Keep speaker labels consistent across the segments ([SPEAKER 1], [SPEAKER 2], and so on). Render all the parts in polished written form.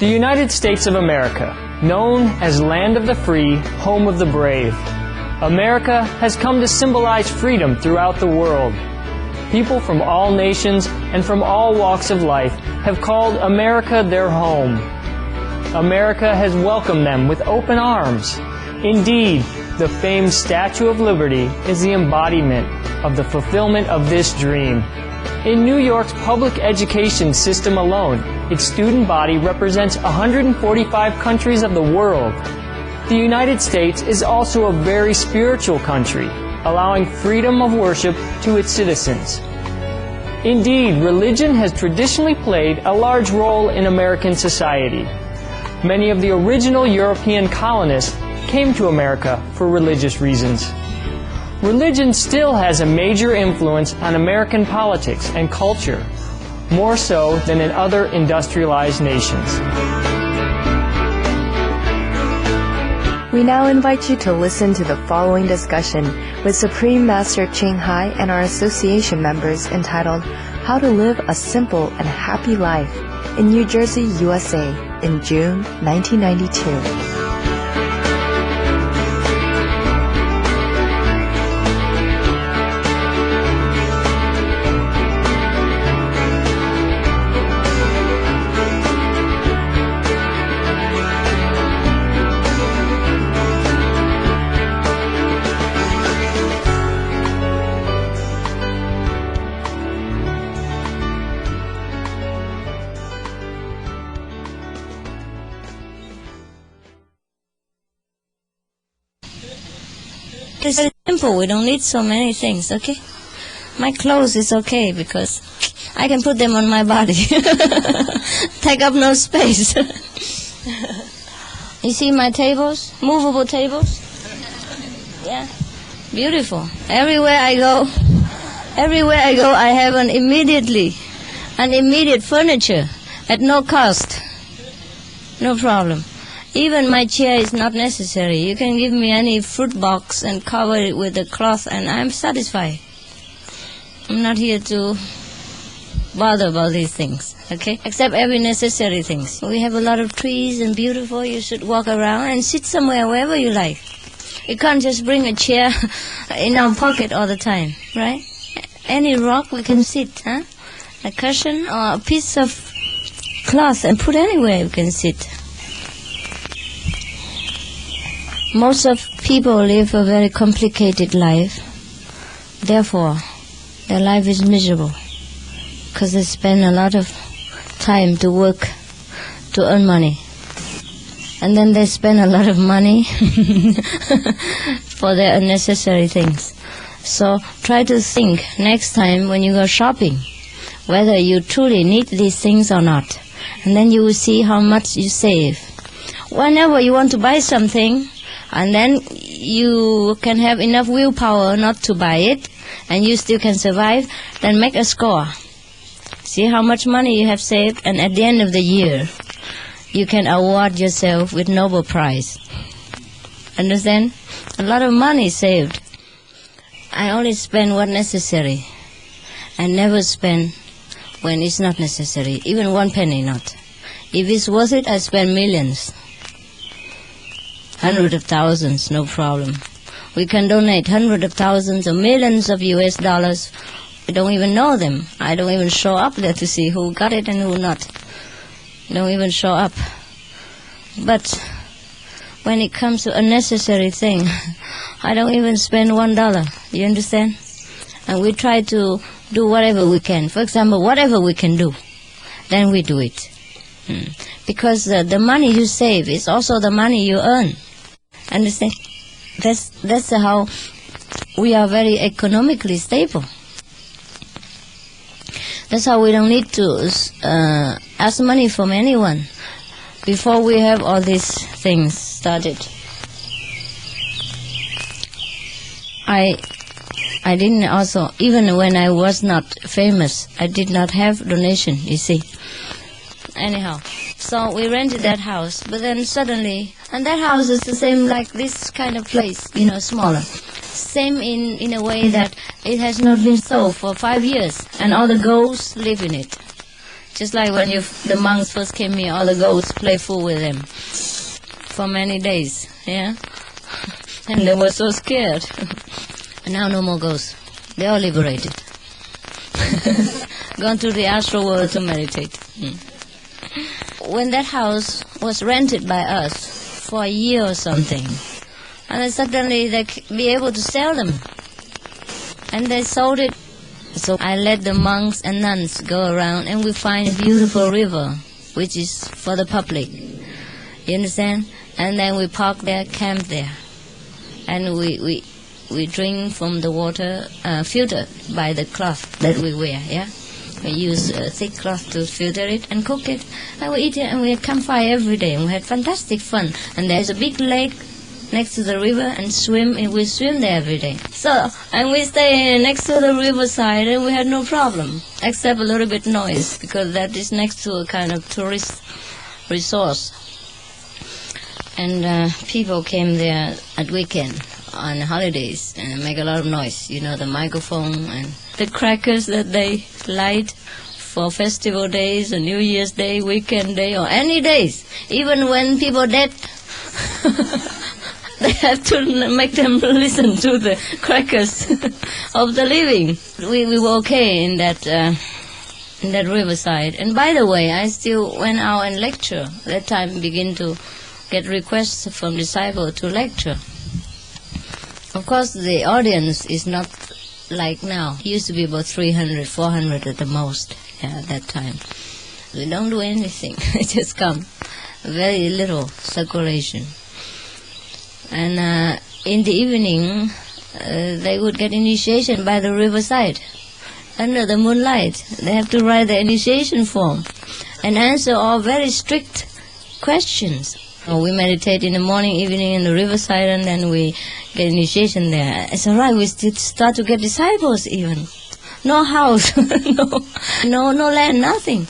[SPEAKER 1] The United States of America, known as Land of the Free, Home of the Brave. America has come to symbolize freedom throughout the world. People from all nations and from all walks of life have called America their home. America has welcomed them with open arms. Indeed, the famed Statue of Liberty is the embodiment of the fulfillment of this dream. In New York's public education system alone, its student body represents 145 countries of the world. The United States is also a very spiritual country, allowing freedom of worship to its citizens. Indeed, religion has traditionally played a large role in American society. Many of the original European colonists came to America for religious reasons. Religion still has a major influence on American politics and culture, more so than in other industrialized nations.
[SPEAKER 2] We now invite you to listen to the following discussion with Supreme Master Ching Hai and our association members entitled How to Live a Simple and Happy Life in New Jersey, USA in June 1992.
[SPEAKER 3] It's very simple. We don't need so many things, okay? My clothes is okay because I can put them on my body. Take up no space. You see my tables? Movable tables? Yeah. Beautiful. Everywhere I go, I have an immediate furniture at no cost. No problem. Even my chair is not necessary. You can give me any fruit box and cover it with a cloth and I'm satisfied. I'm not here to bother about these things, okay? Except every necessary things. We have a lot of trees and beautiful. You should walk around and sit somewhere wherever you like. You can't just bring a chair in our pocket all the time, right? Any rock we can sit, huh? A cushion or a piece of cloth and put anywhere we can sit. Most of people live a very complicated life. Therefore, their life is miserable because they spend a lot of time to work to earn money. And then they spend a lot of money for their unnecessary things. So try to think next time when you go shopping whether you truly need these things or not. And then you will see how much you save. Whenever you want to buy something, and then you can have enough willpower not to buy it, and you still can survive, then make a score. See how much money you have saved, and at the end of the year, you can award yourself with Nobel Prize. Understand? A lot of money saved. I only spend what necessary, and never spend when it's not necessary, even 1 penny not. If it's worth it, I spend millions. Hundreds of thousands, no problem. We can donate hundreds of thousands or millions of US dollars. We don't even know them. I don't even show up there to see who got it and who not. Don't even show up. But when it comes to a necessary thing, I don't even spend $1. You understand? And we try to do whatever we can. For example, whatever we can do, then we do it. Because the money you save is also the money you earn. Understand? That's how we are very economically stable. That's how we don't need to ask money from anyone before we have all these things started. I didn't also, even when I was not famous, I did not have donation, you see. Anyhow, so we rented that house, but then suddenly, and that house is the same like this kind of place, smaller. Same in a way that it has not been sold for 5 years, and all the ghosts live in it. Just like when the monks first came here, all the ghosts playful with them for many days, yeah? And they were so scared. And now no more ghosts. They are liberated. Gone to the astral world to meditate. When that house was rented by us for a year or something, and then suddenly they be able to sell them. And they sold it. So I let the monks and nuns go around, and we find a beautiful river, which is for the public. You understand? And then we park there, camp there. And we drink from the water filtered by the cloth that we wear, yeah? We use a thick cloth to filter it and cook it. And we eat it, and we had campfire every day. And we had fantastic fun. And there's a big lake next to the river, and we swim there every day. So, and we stay next to the riverside, and we had no problem, except a little bit noise, because that is next to a kind of tourist resource. And people came there at weekend, on holidays, and make a lot of noise. You know, the microphone and the crackers that they light for festival days, or New Year's Day, weekend day, or any days, even when people are dead. They have to make them listen to the crackers of the living. We were okay in that riverside. And by the way, I still went out and lecture. That time begin to get requests from disciples to lecture. Of course, the audience is not like now. It used to be about 300, 400 at the most at that time. We don't do anything. They just come. Very little circulation. And in the evening, they would get initiation by the riverside, under the moonlight. They have to write the initiation form and answer all very strict questions. We meditate in the morning, evening in the riverside, and then we get initiation there. It's all right. We start to get disciples even. No house, no land, nothing.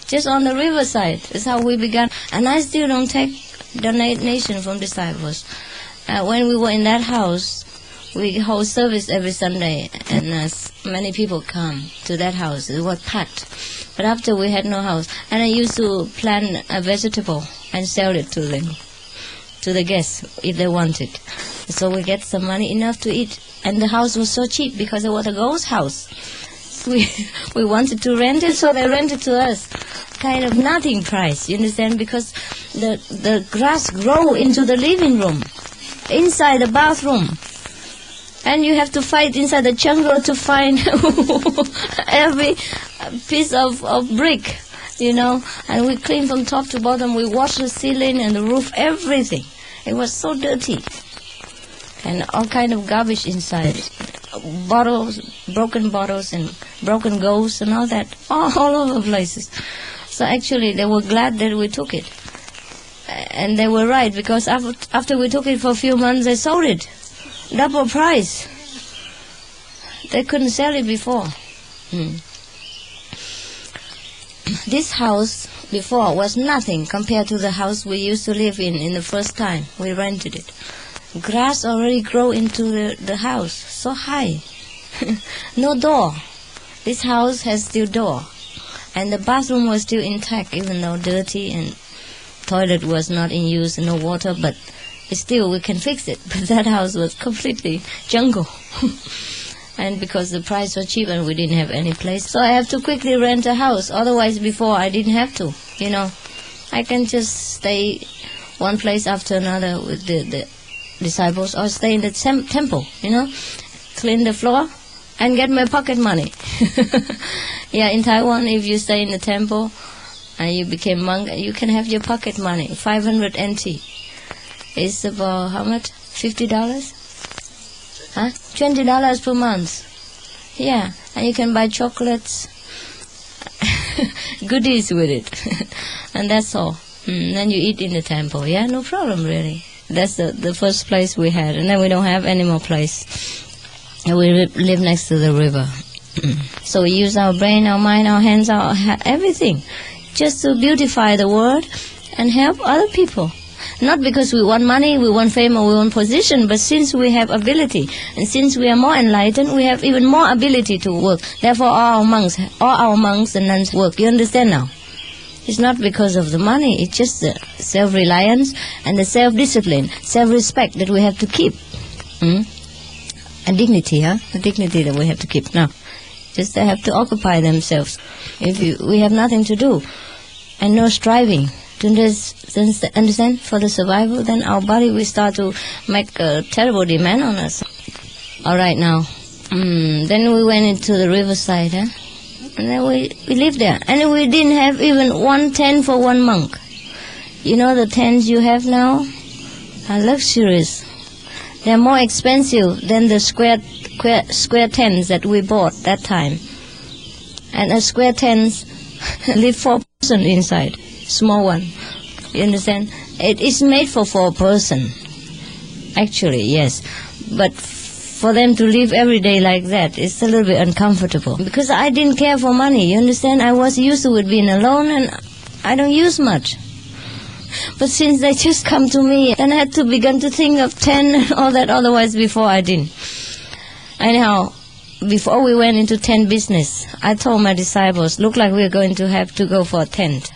[SPEAKER 3] Just on the riverside. That's how we began. And I still don't take donation from disciples. When we were in that house, we hold service every Sunday, and many people come to that house. It was packed. But after we had no house, and I used to plant a vegetable and sell it to them, to the guests, if they wanted. So we get some money enough to eat. And the house was so cheap because it was a ghost house. We wanted to rent it, so they rented to us. Kind of nothing price, you understand? Because the grass grow into the living room, inside the bathroom. And you have to fight inside the jungle to find every piece of brick, you know. And we clean from top to bottom. We wash the ceiling and the roof, everything. It was so dirty. And all kind of garbage inside. Bottles, broken bottles and broken ghosts and all that. All over places. So actually they were glad that we took it. And they were right, because after we took it for a few months, they sold it. Double price. They couldn't sell it before. This house before was nothing compared to the house we used to live in the first time we rented it. Grass already grow into the house, so high. No door. This house has still door. And the bathroom was still intact, even though dirty, and toilet was not in use, no water, but still we can fix it. But that house was completely jungle. And because the price was cheap and we didn't have any place, so I have to quickly rent a house. Otherwise before I didn't have to, you know. I can just stay one place after another with the disciples, or stay in the temple, you know, clean the floor and get my pocket money. Yeah, in Taiwan, if you stay in the temple and you became monk, you can have your pocket money, 500 NT. It's about how much? $50? Huh? $20 per month. Yeah, and you can buy chocolates, goodies with it, and that's all. Then you eat in the temple. Yeah, no problem really. That's the first place we had, and then we don't have any more place. And we live next to the river. So we use our brain, our mind, our hands, everything, just to beautify the world and help other people. Not because we want money, we want fame, or we want position, but since we have ability, and since we are more enlightened, we have even more ability to work. Therefore, all our monks and nuns work. You understand now? It's not because of the money, it's just the self-reliance and the self-discipline, self-respect that we have to keep. And dignity, the dignity that we have to keep. Now, just they have to occupy themselves. If we have nothing to do and no striving to understand for the survival, then our body will start to make a terrible demand on us. All right, now, then we went into the riverside, and then we lived there. And we didn't have even one tent for one monk. You know the tents you have now are luxurious. They're more expensive than the square tents that we bought that time. And a square tent live 4 persons inside, small one. You understand? It is made for 4 persons. Actually, yes. But for them to live every day like that, it's a little bit uncomfortable. Because I didn't care for money, you understand? I was used to it being alone, and I don't use much. But since they just come to me, then I had to begin to think of 10 and all that, otherwise before I didn't. Anyhow, before we went into tent business, I told my disciples, look like we're going to have to go for a tent,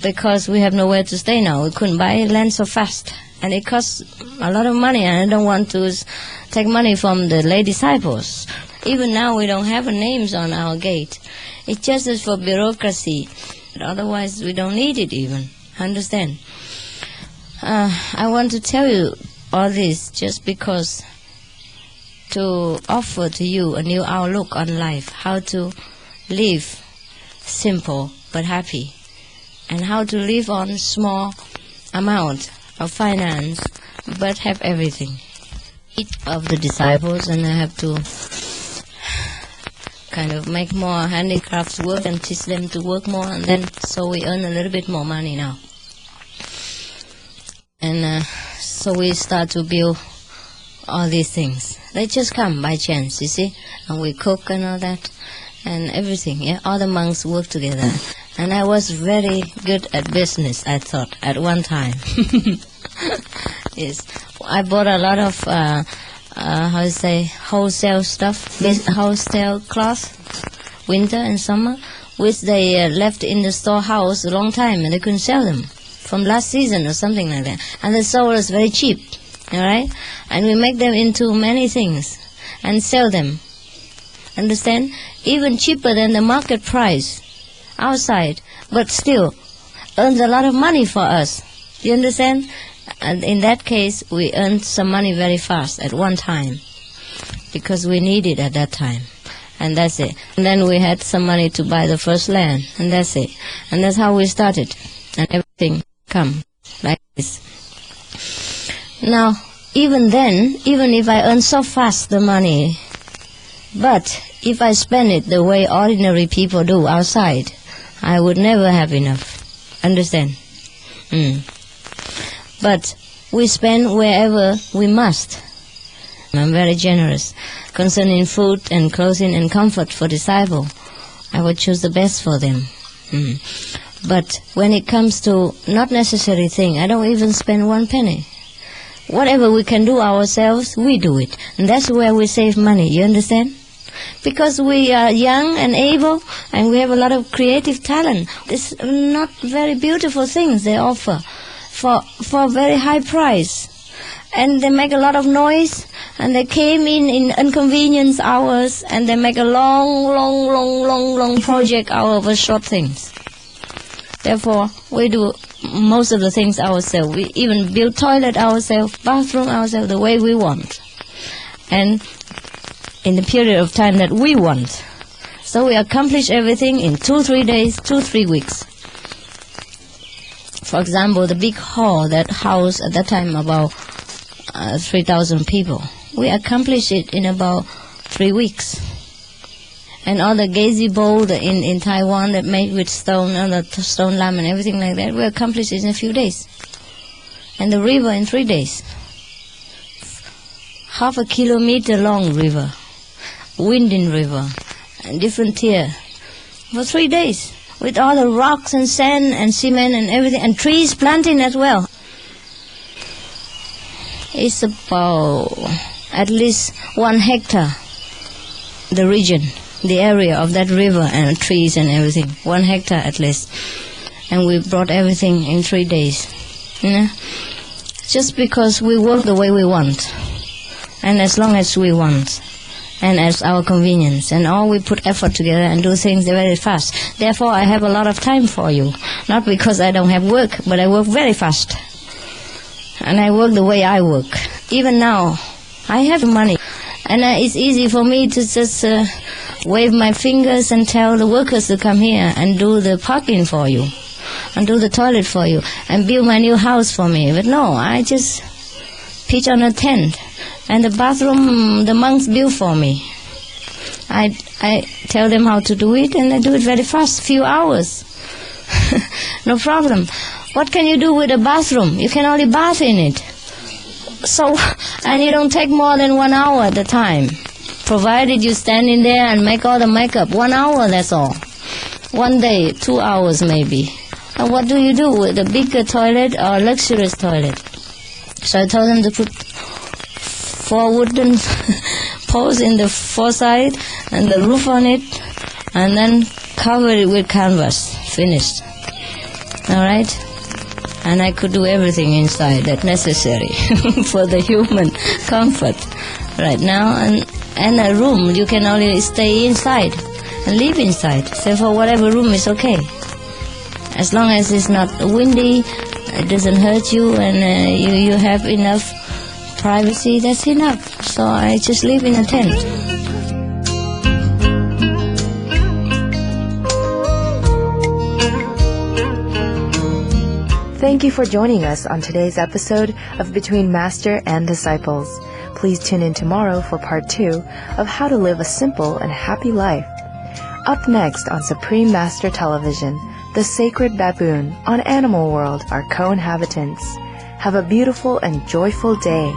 [SPEAKER 3] because we have nowhere to stay now. We couldn't buy land so fast, and it costs a lot of money, and I don't want to take money from the lay disciples. Even now we don't have names on our gate. It's just as for bureaucracy. Otherwise we don't need it even. Understand? I want to tell you all this just because to offer to you a new outlook on life, how to live simple but happy, and how to live on small amount of finance but have everything. Each of the disciples, and I have to kind of make more handicrafts work and teach them to work more, and then so we earn a little bit more money now. And so we start to build all these things. They just come by chance, you see, and we cook and all that, and everything, yeah. All the monks work together, and I was very good at business, I thought, at one time. Yes, I bought a lot of wholesale stuff, wholesale cloth, winter and summer, which they left in the storehouse a long time, and they couldn't sell them from last season or something like that. And they sold us very cheap, all right? And we make them into many things and sell them. Understand? Even cheaper than the market price outside, but still earns a lot of money for us. You understand? And in that case, we earned some money very fast at one time, because we needed at that time. And that's it. And then we had some money to buy the first land, and that's it. And that's how we started. And everything come like this. Now, even then, even if I earn so fast the money, but if I spend it the way ordinary people do outside, I would never have enough. Understand? But we spend wherever we must. I'm very generous. Concerning food and clothing and comfort for disciples, I would choose the best for them. But when it comes to not necessary thing, I don't even spend 1 penny. Whatever we can do ourselves, we do it. And that's where we save money, you understand? Because we are young and able, and we have a lot of creative talent. It's not very beautiful things they offer for a very high price. And they make a lot of noise, and they came in inconvenience hours, and they make a long project out of short things. Therefore, we do most of the things ourselves. We even build toilet ourselves, bathroom ourselves, the way we want. And in the period of time that we want. So we accomplish everything in 2-3 days, 2-3 weeks. For example, the big hall that housed at that time about 3,000 people. We accomplished it in about 3 weeks. And all the gazebo in Taiwan that made with stone, and the stone lamp and everything like that, we accomplished it in a few days. And the river in 3 days. 0.5 kilometer long river, winding river, and different tier, for 3 days, with all the rocks and sand and cement and everything, and trees planting as well. It's about at least 1 hectare, the region, the area of that river and trees and everything. 1 hectare at least. And we brought everything in 3 days. You know? Just because we work the way we want. And as long as we want. And as our convenience. And all we put effort together and do things very fast. Therefore, I have a lot of time for you. Not because I don't have work, but I work very fast. And I work the way I work. Even now, I have money. And it's easy for me to just wave my fingers and tell the workers to come here and do the parking for you. And do the toilet for you. And build my new house for me. But no, I just pitch on a tent. And the bathroom, the monks build for me. I tell them how to do it, and they do it very fast, few hours. No problem. What can you do with a bathroom? You can only bath in it. So, and you don't take more than 1 hour at a time. Provided you stand in there and make all the makeup. 1 hour, that's all. 1 day, 2 hours maybe. And what do you do with a bigger toilet or luxurious toilet? So I told them to put 4 wooden poles in the 4 side and the roof on it, and then cover it with canvas. Finished. All right? And I could do everything inside that's necessary for the human comfort right now. And a room, you can only stay inside and live inside. So for whatever room is okay. As long as it's not windy, it doesn't hurt you, and you have enough privacy, that's enough. So I just live in a tent.
[SPEAKER 2] Thank you for joining us on today's episode of Between Master and Disciples. Please tune in tomorrow for part 2 of How to Live a Simple and Happy Life. Up next on Supreme Master Television, the sacred baboon on Animal World are co-inhabitants. Have a beautiful and joyful day.